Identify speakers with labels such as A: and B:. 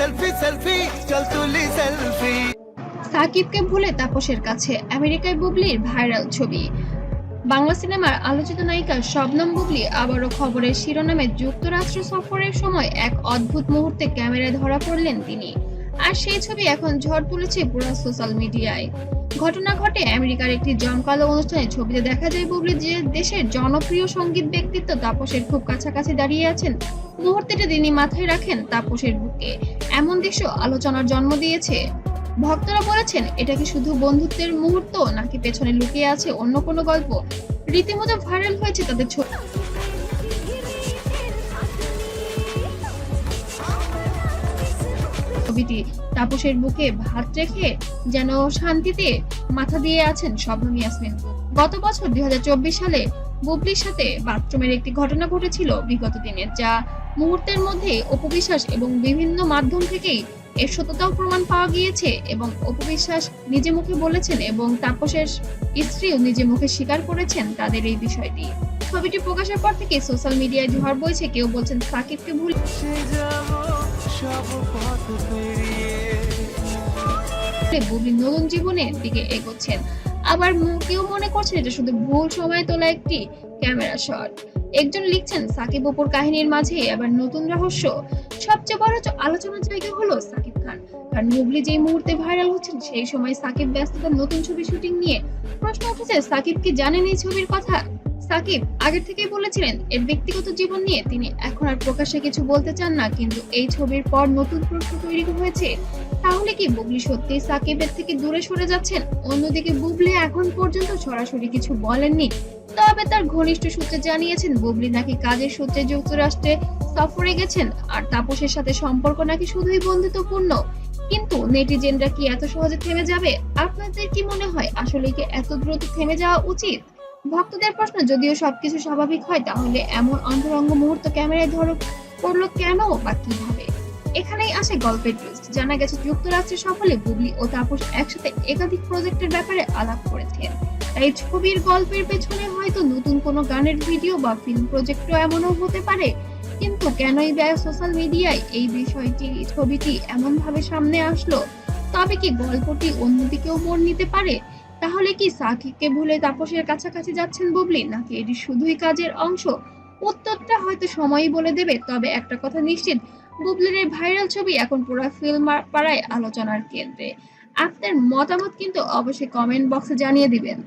A: Selfie selfie চল তুলি selfie.
B: সাকিবকে ভুলে তাপসের কাছে আমেরিকায় বুবলির ভাইরাল ছবি। বাংলা সিনেমার আলোচিত নায়িকা শবনম বুবলি আবারও খবরের শিরোনামে যুক্তরাষ্ট্র সফরের সময় এক অদ্ভুত মুহূর্তে ক্যামেরায় ধরা পড়লেন তিনি। আর সেই ছবি এখন ঝড় তুলেছে পুরো সোশ্যাল মিডিয়ায়। ঘটনা ঘটে আমেরিকার একটি জমকালো অনুষ্ঠানে। ছবিতে দেখা যায় বুবলি যে দেশের জনপ্রিয় সঙ্গীত ব্যক্তিত্ব তাপসের খুব কাছাকাছি দাঁড়িয়ে আছেন। মুহূর্তটা তিনি মাথায় রাখেন তাপসের বুকে। এমন দৃশ্য আলোচনার জন্ম দিয়েছে। ভক্তরা বলেছেন, এটা কি শুধু বন্ধুত্বের মুহূর্ত নাকি পেছনে লুকিয়ে আছে অন্য কোনো গল্প। রীতিমতো ভাইরাল হয়েছে তাদের ছবিটি। তাপসের বুকে ভাত রেখে যেন শান্তিতে মাথা দিয়ে আছেন শবনম ইয়াসমিন। গত বছর 2024 সালে বুবলির সাথে বাথরুমের একটি ঘটনা ঘটেছিল বিগত দিনে, যা মুহূর্তের মধ্যে অপবিশ্বাস এবং বিভিন্ন মাধ্যম থেকেই এর সত্যতাও প্রমাণ পাওয়া গিয়েছে। এবং অপবিশ্বাস নিজে মুখে বলেছেন এবং তাপসের স্ত্রীও নিজে মুখে স্বীকার করেছেন তাদের এই বিষয়টি। ছবিটি প্রকাশের পর থেকে সোশ্যাল মিডিয়ায় ঝড় বইছে। কেউ বলছেন সাকিবকে ভুলে বুবলি নতুন জীবনের দিকে এগোচ্ছেন। আবার কেউ মনে করছেন এটা শুধু ভুল সময় তোলা একটি ক্যামেরা শট। একজন লিখছেন, সাকিব অপুর কাহিনীর মাঝে আবার নতুন রহস্য। সবচেয়ে বড় আলোচনার জায়গা হলো সাকিব খান। কারণ বুবলি যেই মুহূর্তে ভাইরাল হচ্ছেন সেই সময় সাকিব ব্যস্ততার নতুন ছবি শুটিং নিয়ে। প্রশ্ন উঠেছে, সাকিব কি জানেন এই ছবির কথা? সাকিব আগে থেকেই বলেছিলেন এর ব্যক্তিগত জীবন নিয়ে তিনি এখন আর প্রকাশ্যে কিছু বলতে চান না। কিন্তু এই ছবির পর নতুন প্রশ্ন তৈরি হয়েছে, তাহলে কি বুবলি সত্যি সাকিবের থেকে দূরে সরে যাচ্ছেন? অন্যদিকে বুবলি এখন পর্যন্ত সরাসরি কিছু বলেননি, তবে তার ঘনিষ্ঠ সূত্রে জানিয়েছেন বুবলি নাকি কাজের সূত্রে যুক্তরাষ্ট্রে সফরে গেছেন আর তাপসের সাথে সম্পর্ক নাকি শুধুই বন্ধুত্বপূর্ণ। কিন্তু নেটিজেনরা কি এত সহজে থেমে যাবে? আপনাদের কি মনে হয় আসলে কি এত দ্রুত থেমে যাওয়া উচিত? ভক্তদের প্রশ্ন, যদিও সবকিছু স্বাভাবিক হয় তাহলে এমন অন্তরঙ্গ মুহূর্ত ক্যামেরায় ধরা পড়লো কেন বা কিভাবে? এখানেই আসে গল্পের টুইস্ট। জানা গেছে যুক্তরাষ্ট্রের সফলে বুবলি ও তাপস একসাথে একাধিক প্রজেক্টের ব্যাপারে আলাপ করেছেন। তাই ছবির গল্পের পেছনে হয়তো নতুন কোনো গানের ভিডিও বা ফিল্ম প্রজেক্টও এমনও হতে পারে। কিন্তু কেনই বা সোশ্যাল মিডিয়ায় এই ছবিটি এমন ভাবে সামনে আসলো? তবে কি গল্পটি অন্যদিকেও মোড় নিতে পারে? তাহলে কি সাকিবকে ভুলে তাপসের কাছাকাছি যাচ্ছেন বুবলি, নাকি এটি শুধুই কাজের অংশ? উত্তরটা হয়তো সময়ই বলে দেবে। তবে একটা কথা নিশ্চিত, বুবলির এই ভাইরাল ছবি এখন পুরো ফিল্ম পাড়ায় আলোচনার কেন্দ্রে। আপনার মতামত কিন্তু অবশ্যই কমেন্ট বক্সে জানিয়ে দিবেন।